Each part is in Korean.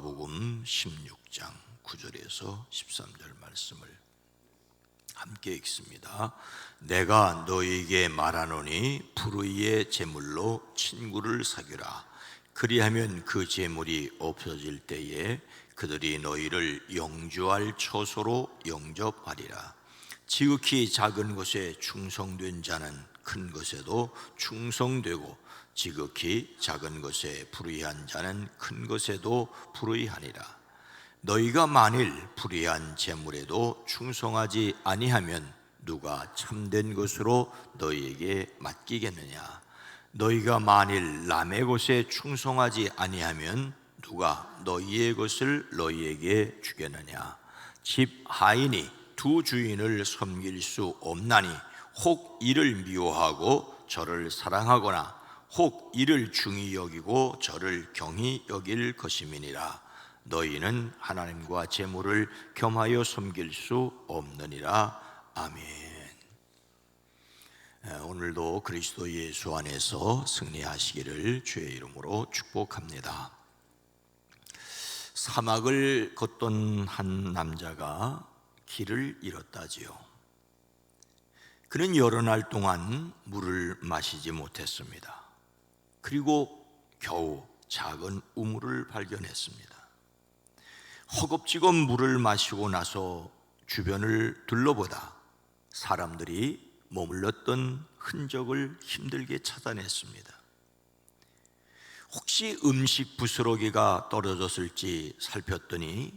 누가복음 16장 9절에서 13절 말씀을 함께 읽습니다. 내가 너희에게 말하노니 불의의 제물로 친구를 사귀라. 그리하면 그 제물이 없어질 때에 그들이 너희를 영주할 처소로 영접하리라. 지극히 작은 것에 충성된 자는 큰 것에도 충성되고 지극히 작은 것에 불의한 자는 큰 것에도 불의하니라. 너희가 만일 불의한 제물에도 충성하지 아니하면 누가 참된 것으로 너희에게 맡기겠느냐? 너희가 만일 남의 것에 충성하지 아니하면 누가 너희의 것을 너희에게 주겠느냐? 집 하인이 두 주인을 섬길 수 없나니 혹 이를 미워하고 저를 사랑하거나 혹 이를 중히 여기고 저를 경히 여길 것임이니라. 너희는 하나님과 재물을 겸하여 섬길 수 없느니라. 아멘. 오늘도 그리스도 예수 안에서 승리하시기를 주의 이름으로 축복합니다. 사막을 걷던 한 남자가 길을 잃었다지요. 그는 여러 날 동안 물을 마시지 못했습니다. 그리고 겨우 작은 우물을 발견했습니다. 허겁지겁 물을 마시고 나서 주변을 둘러보다 사람들이 머물렀던 흔적을 힘들게 찾아냈습니다. 혹시 음식 부스러기가 떨어졌을지 살폈더니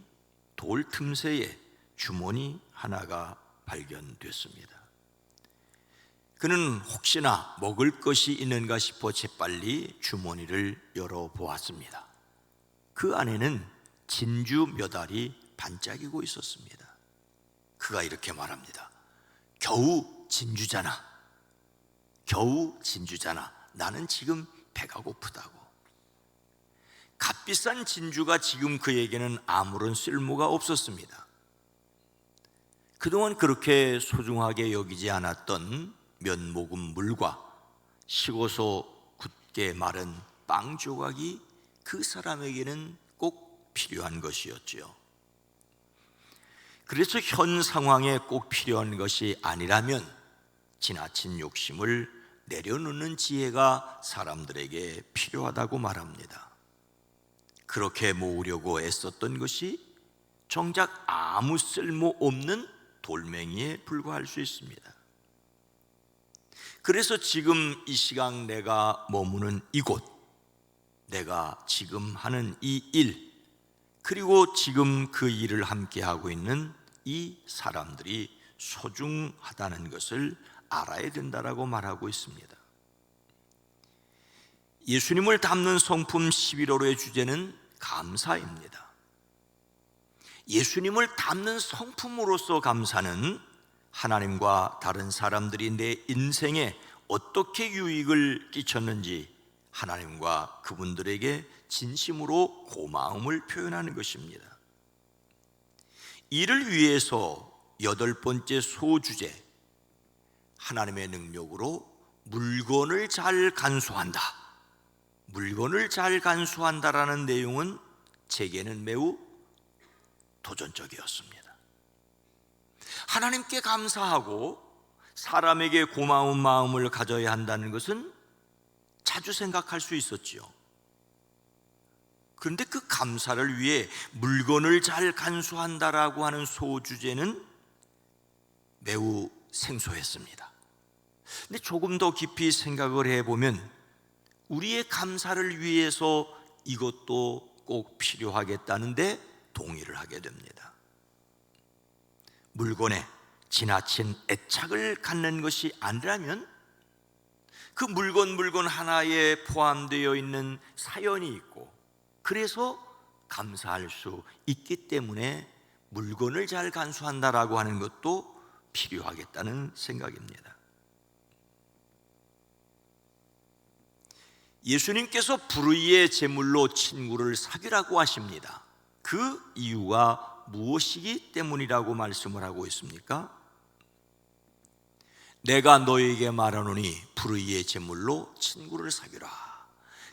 돌 틈새에 주머니 하나가 발견됐습니다. 그는 혹시나 먹을 것이 있는가 싶어 재빨리 주머니를 열어보았습니다. 그 안에는 진주 몇 알이 반짝이고 있었습니다. 그가 이렇게 말합니다. 겨우 진주잖아. 겨우 진주잖아. 나는 지금 배가 고프다고. 값비싼 진주가 지금 그에게는 아무런 쓸모가 없었습니다. 그동안 그렇게 소중하게 여기지 않았던 몇 모금 물과 식어서 굳게 마른 빵 조각이 그 사람에게는 꼭 필요한 것이었지요. 그래서 현 상황에 꼭 필요한 것이 아니라면 지나친 욕심을 내려놓는 지혜가 사람들에게 필요하다고 말합니다. 그렇게 모으려고 애썼던 것이 정작 아무 쓸모없는 돌멩이에 불과할 수 있습니다. 그래서 지금 이 시간 내가 머무는 이곳, 내가 지금 하는 이 일, 그리고 지금 그 일을 함께 하고 있는 이 사람들이 소중하다는 것을 알아야 된다라고 말하고 있습니다. 예수님을 담는 성품 11월의 주제는 감사입니다. 예수님을 담는 성품으로서 감사는 하나님과 다른 사람들이 내 인생에 어떻게 유익을 끼쳤는지 하나님과 그분들에게 진심으로 고마움을 표현하는 것입니다. 이를 위해서 8번째 소주제, 하나님의 능력으로 물건을 잘 간수한다. 물건을 잘 간수한다라는 내용은 제게는 매우 도전적이었습니다. 하나님께 감사하고 사람에게 고마운 마음을 가져야 한다는 것은 자주 생각할 수 있었지요. 그런데 그 감사를 위해 물건을 잘 간수한다라고 하는 소주제는 매우 생소했습니다. 근데 조금 더 깊이 생각을 해보면 우리의 감사를 위해서 이것도 꼭 필요하겠다는데 동의를 하게 됩니다. 물건에 지나친 애착을 갖는 것이 아니라면 그 물건 하나에 포함되어 있는 사연이 있고 그래서 감사할 수 있기 때문에 물건을 잘 간수한다라고 하는 것도 필요하겠다는 생각입니다. 예수님께서 불의의 제물로 친구를 사귀라고 하십니다. 그 이유가 무엇이기 때문이라고 말씀을 하고 있습니까? 내가 너에게 말하노니 불의의 제물로 친구를 사귀라.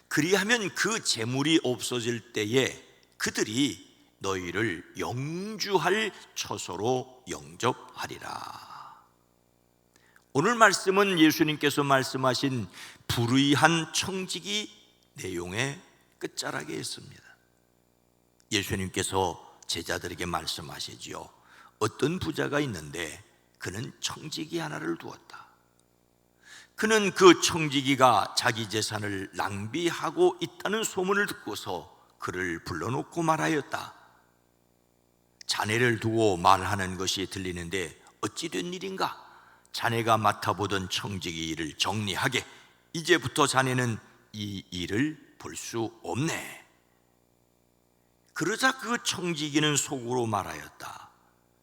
그리하면 그 제물이 없어질 때에 그들이 너희를 영주할 처소로 영접하리라. 오늘 말씀은 예수님께서 말씀하신 불의한 청지기 내용의 끝자락에 있습니다. 예수님께서 제자들에게 말씀하시지요. 어떤 부자가 있는데 그는 청지기 하나를 두었다. 그는 그 청지기가 자기 재산을 낭비하고 있다는 소문을 듣고서 그를 불러놓고 말하였다. 자네를 두고 말하는 것이 들리는데 어찌 된 일인가? 자네가 맡아보던 청지기 일을 정리하게. 이제부터 자네는 이 일을 볼 수 없네. 그러자 그 청지기는 속으로 말하였다.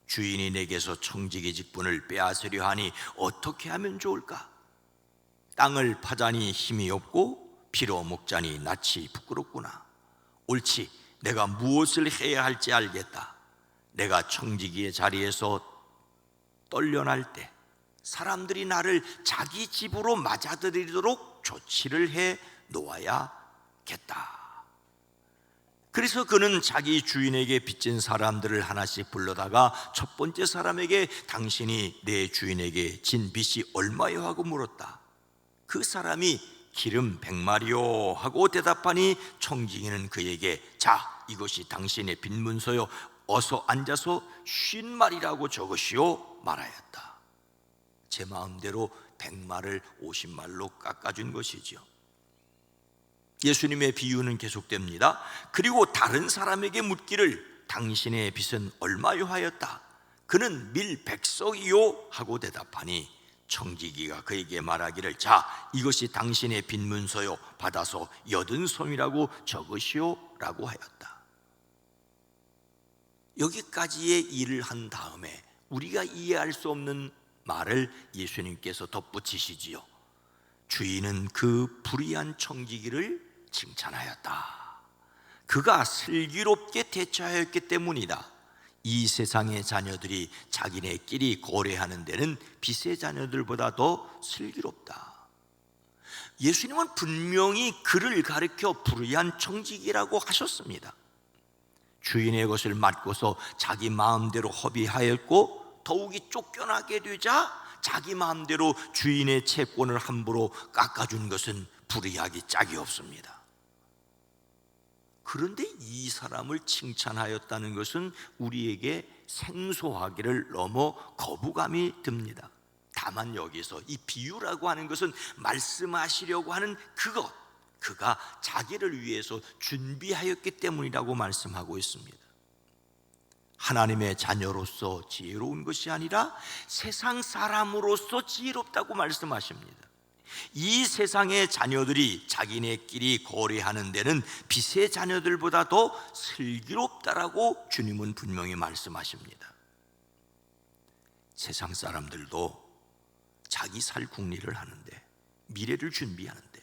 주인이 내게서 청지기 직분을 빼앗으려 하니 어떻게 하면 좋을까? 땅을 파자니 힘이 없고 피로 먹자니 낯이 부끄럽구나. 옳지, 내가 무엇을 해야 할지 알겠다. 내가 청지기의 자리에서 떨려날 때 사람들이 나를 자기 집으로 맞아들이도록 조치를 해 놓아야겠다. 그래서 그는 자기 주인에게 빚진 사람들을 하나씩 불러다가 첫 번째 사람에게 당신이 내 주인에게 진 빚이 얼마요? 하고 물었다. 그 사람이 기름 100마리요 하고 대답하니 청지기는 그에게 자, 이것이 당신의 빚문서요. 어서 앉아서 50마리라고 적으시오 말하였다. 제 마음대로 100마리를 50마리로 깎아준 것이지요. 예수님의 비유는 계속됩니다. 그리고 다른 사람에게 묻기를 당신의 빚은 얼마요 하였다. 그는 밀 100석이요 하고 대답하니 청지기가 그에게 말하기를 자, 이것이 당신의 빚문서요. 받아서 80섬이라고 적으시오 라고 하였다. 여기까지의 일을 한 다음에 우리가 이해할 수 없는 말을 예수님께서 덧붙이시지요. 주인은 그 불의한 청지기를 칭찬하였다. 그가 슬기롭게 대처하였기 때문이다. 이 세상의 자녀들이 자기네끼리 거래하는 데는 빚의 자녀들보다 더 슬기롭다. 예수님은 분명히 그를 가리켜 불의한 청지기라고 하셨습니다. 주인의 것을 맡고서 자기 마음대로 허비하였고 더욱이 쫓겨나게 되자 자기 마음대로 주인의 채권을 함부로 깎아준 것은 불의하기 짝이 없습니다. 그런데 이 사람을 칭찬하였다는 것은 우리에게 생소하기를 넘어 거부감이 듭니다. 다만 여기서 이 비유라고 하는 것은 말씀하시려고 하는 그것, 그가 자기를 위해서 준비하였기 때문이라고 말씀하고 있습니다. 하나님의 자녀로서 지혜로운 것이 아니라 세상 사람으로서 지혜롭다고 말씀하십니다. 이 세상의 자녀들이 자기네끼리 거래하는 데는 빚의 자녀들보다 더 슬기롭다라고 주님은 분명히 말씀하십니다. 세상 사람들도 자기 살 궁리를 하는데, 미래를 준비하는데,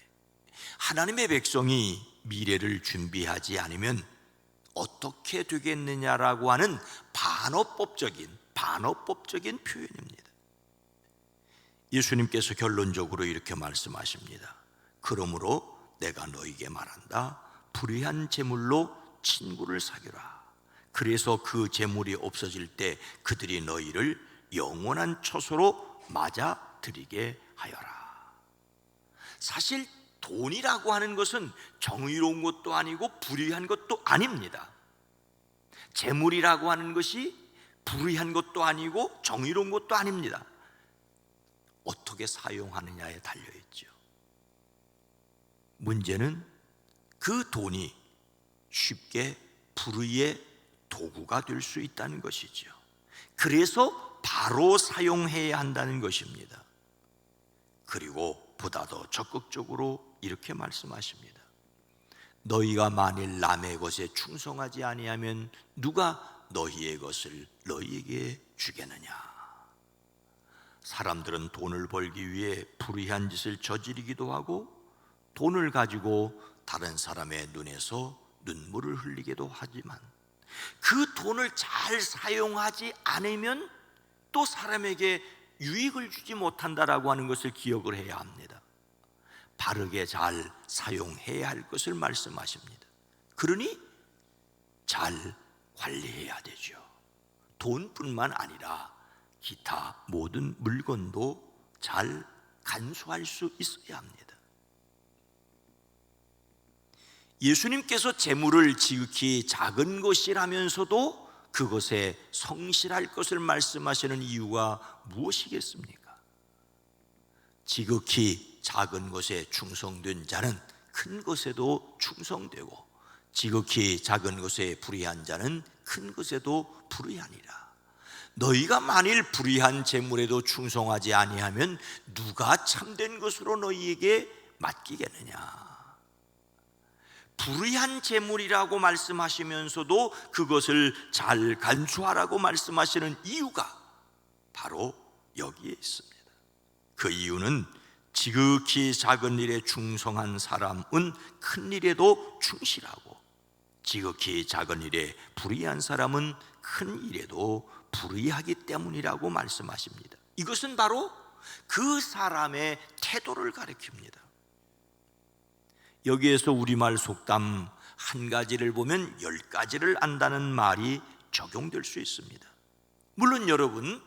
하나님의 백성이 미래를 준비하지 않으면 어떻게 되겠느냐라고 하는 반어법적인 표현입니다. 예수님께서 결론적으로 이렇게 말씀하십니다. 그러므로 내가 너에게 말한다. 불의한 재물로 친구를 사귀라. 그래서 그 재물이 없어질 때 그들이 너희를 영원한 처소로 맞아들이게 하여라. 사실 돈이라고 하는 것은 정의로운 것도 아니고 불의한 것도 아닙니다. 재물이라고 하는 것이 불의한 것도 아니고 정의로운 것도 아닙니다. 어떻게 사용하느냐에 달려있죠. 문제는 그 돈이 쉽게 불의의 도구가 될 수 있다는 것이죠. 그래서 바로 사용해야 한다는 것입니다. 그리고 보다 더 적극적으로 이렇게 말씀하십니다. 너희가 만일 남의 것에 충성하지 아니하면 누가 너희의 것을 너희에게 주겠느냐. 사람들은 돈을 벌기 위해 불의한 짓을 저지르기도 하고 돈을 가지고 다른 사람의 눈에서 눈물을 흘리기도 하지만 그 돈을 잘 사용하지 않으면 또 사람에게 유익을 주지 못한다라고 하는 것을 기억을 해야 합니다. 바르게 잘 사용해야 할 것을 말씀하십니다. 그러니 잘 관리해야 되죠. 돈뿐만 아니라 기타 모든 물건도 잘 간수할 수 있어야 합니다. 예수님께서 재물을 지극히 작은 것이라면서도 그것에 성실할 것을 말씀하시는 이유가 무엇이겠습니까? 지극히 작은 것에 충성된 자는 큰 것에도 충성되고, 지극히 작은 것에 불의한 자는 큰 것에도 불의하니라. 너희가 만일 불의한 재물에도 충성하지 아니하면 누가 참된 것으로 너희에게 맡기겠느냐. 불의한 재물이라고 말씀하시면서도 그것을 잘 간수하라고 말씀하시는 이유가 바로 여기에 있습니다. 그 이유는 지극히 작은 일에 충성한 사람은 큰 일에도 충실하고, 지극히 작은 일에 불의한 사람은 큰 일에도 불의하기 때문이라고 말씀하십니다. 이것은 바로 그 사람의 태도를 가리킵니다. 여기에서 우리말 속담 한 가지를 보면 10가지를 안다는 말이 적용될 수 있습니다. 물론 여러분,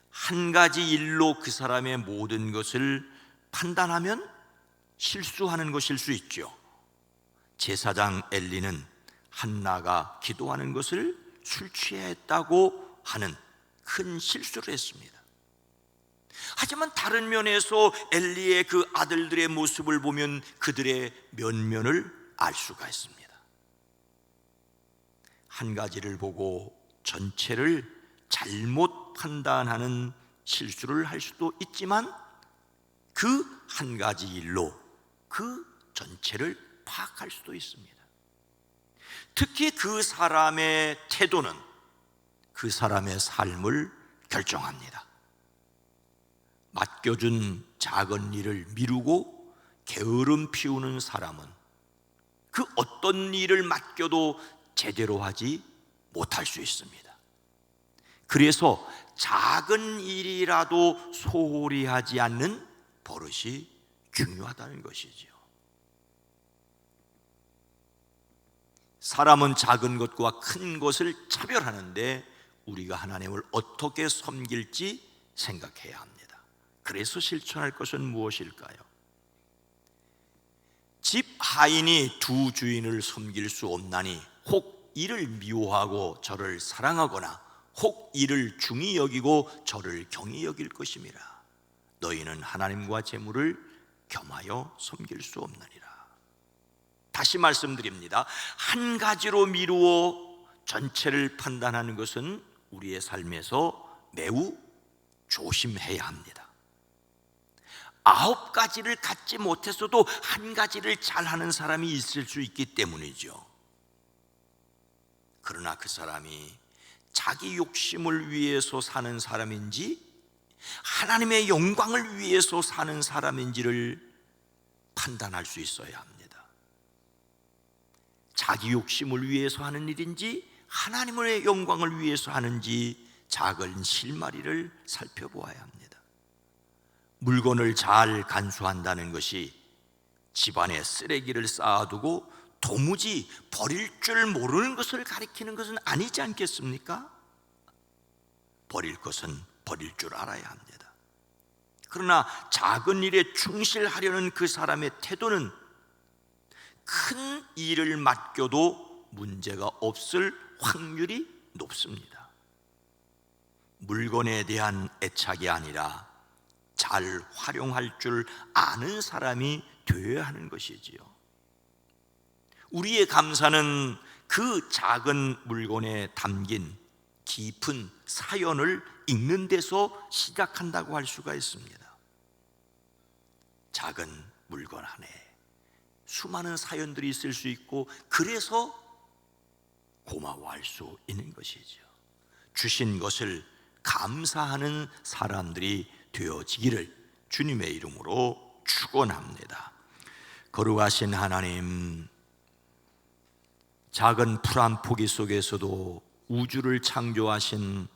한 가지 일로 그 사람의 모든 것을 판단하면 실수하는 것일 수 있죠. 제사장 엘리는 한나가 기도하는 것을 술 취했다고 하는 큰 실수를 했습니다. 하지만 다른 면에서 엘리의 그 아들들의 모습을 보면 그들의 면면을 알 수가 있습니다. 한 가지를 보고 전체를 잘못 판단하는 실수를 할 수도 있지만, 그 한 가지 일로 그 전체를 파악할 수도 있습니다. 특히 그 사람의 태도는 그 사람의 삶을 결정합니다. 맡겨준 작은 일을 미루고 게으름 피우는 사람은 그 어떤 일을 맡겨도 제대로 하지 못할 수 있습니다. 그래서 작은 일이라도 소홀히 하지 않는 버릇이 중요하다는 것이죠. 사람은 작은 것과 큰 것을 차별하는데 우리가 하나님을 어떻게 섬길지 생각해야 합니다. 그래서 실천할 것은 무엇일까요? 집 하인이 두 주인을 섬길 수 없나니 혹 이를 미워하고 저를 사랑하거나 혹 이를 중히 여기고 저를 경히 여길 것임이라. 너희는 하나님과 재물을 겸하여 섬길 수 없느니라. 다시 말씀드립니다. 한 가지로 미루어 전체를 판단하는 것은 우리의 삶에서 매우 조심해야 합니다. 9가지를 갖지 못했어도 한 가지를 잘하는 사람이 있을 수 있기 때문이죠. 그러나 그 사람이 자기 욕심을 위해서 사는 사람인지 하나님의 영광을 위해서 사는 사람인지를 판단할 수 있어야 합니다. 자기 욕심을 위해서 하는 일인지 하나님의 영광을 위해서 하는지 작은 실마리를 살펴보아야 합니다. 물건을 잘 간수한다는 것이 집안에 쓰레기를 쌓아두고 도무지 버릴 줄 모르는 것을 가리키는 것은 아니지 않겠습니까? 버릴 것은 버릴 줄 알아야 합니다. 그러나 작은 일에 충실하려는 그 사람의 태도는 큰 일을 맡겨도 문제가 없을 확률이 높습니다. 물건에 대한 애착이 아니라 잘 활용할 줄 아는 사람이 되어야 하는 것이지요. 우리의 감사는 그 작은 물건에 담긴 깊은 사연을 읽는 데서 시작한다고 할 수가 있습니다. 작은 물건 안에 수많은 사연들이 있을 수 있고, 그래서 고마워할 수 있는 것이죠. 주신 것을 감사하는 사람들이 되어지기를 주님의 이름으로 축원합니다. 거룩하신 하나님, 작은 풀 한 포기 속에서도 우주를 창조하신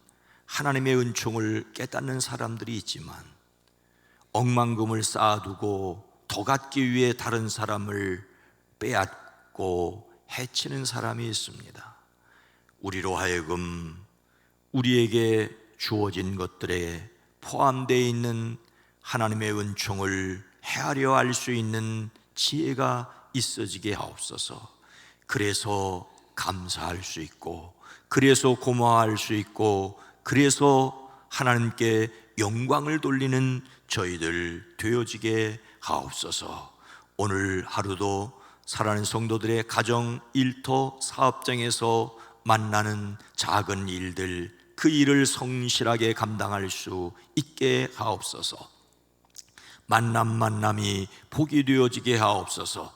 하나님의 은총을 깨닫는 사람들이 있지만, 억만금을 쌓아두고 더 갖기 위해 다른 사람을 빼앗고 해치는 사람이 있습니다. 우리로 하여금 우리에게 주어진 것들에 포함되어 있는 하나님의 은총을 헤아려 알 수 있는 지혜가 있어지게 하옵소서. 그래서 감사할 수 있고, 그래서 고마워할 수 있고, 그래서 하나님께 영광을 돌리는 저희들 되어지게 하옵소서. 오늘 하루도 사랑하는 성도들의 가정, 일터, 사업장에서 만나는 작은 일들, 그 일을 성실하게 감당할 수 있게 하옵소서. 만남이 복이 되어지게 하옵소서.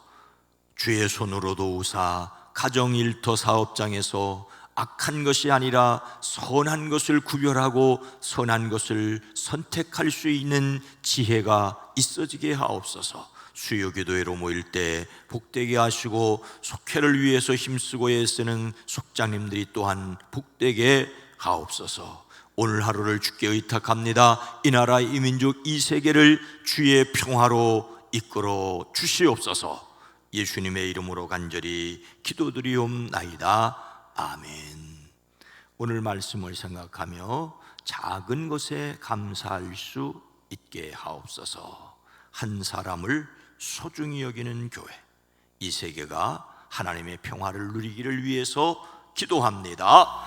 주의 손으로 도우사 가정, 일터, 사업장에서 악한 것이 아니라 선한 것을 구별하고 선한 것을 선택할 수 있는 지혜가 있어지게 하옵소서. 수요기도회로 모일 때 복되게 하시고, 속회를 위해서 힘쓰고 애쓰는 속장님들이 또한 복되게 하옵소서. 오늘 하루를 주께 의탁합니다. 이 나라, 이 민족, 이 세계를 주의 평화로 이끌어 주시옵소서. 예수님의 이름으로 간절히 기도드리옵나이다. 아멘. 오늘 말씀을 생각하며 작은 것에 감사할 수 있게 하옵소서. 한 사람을 소중히 여기는 교회, 이 세계가 하나님의 평화를 누리기를 위해서 기도합니다.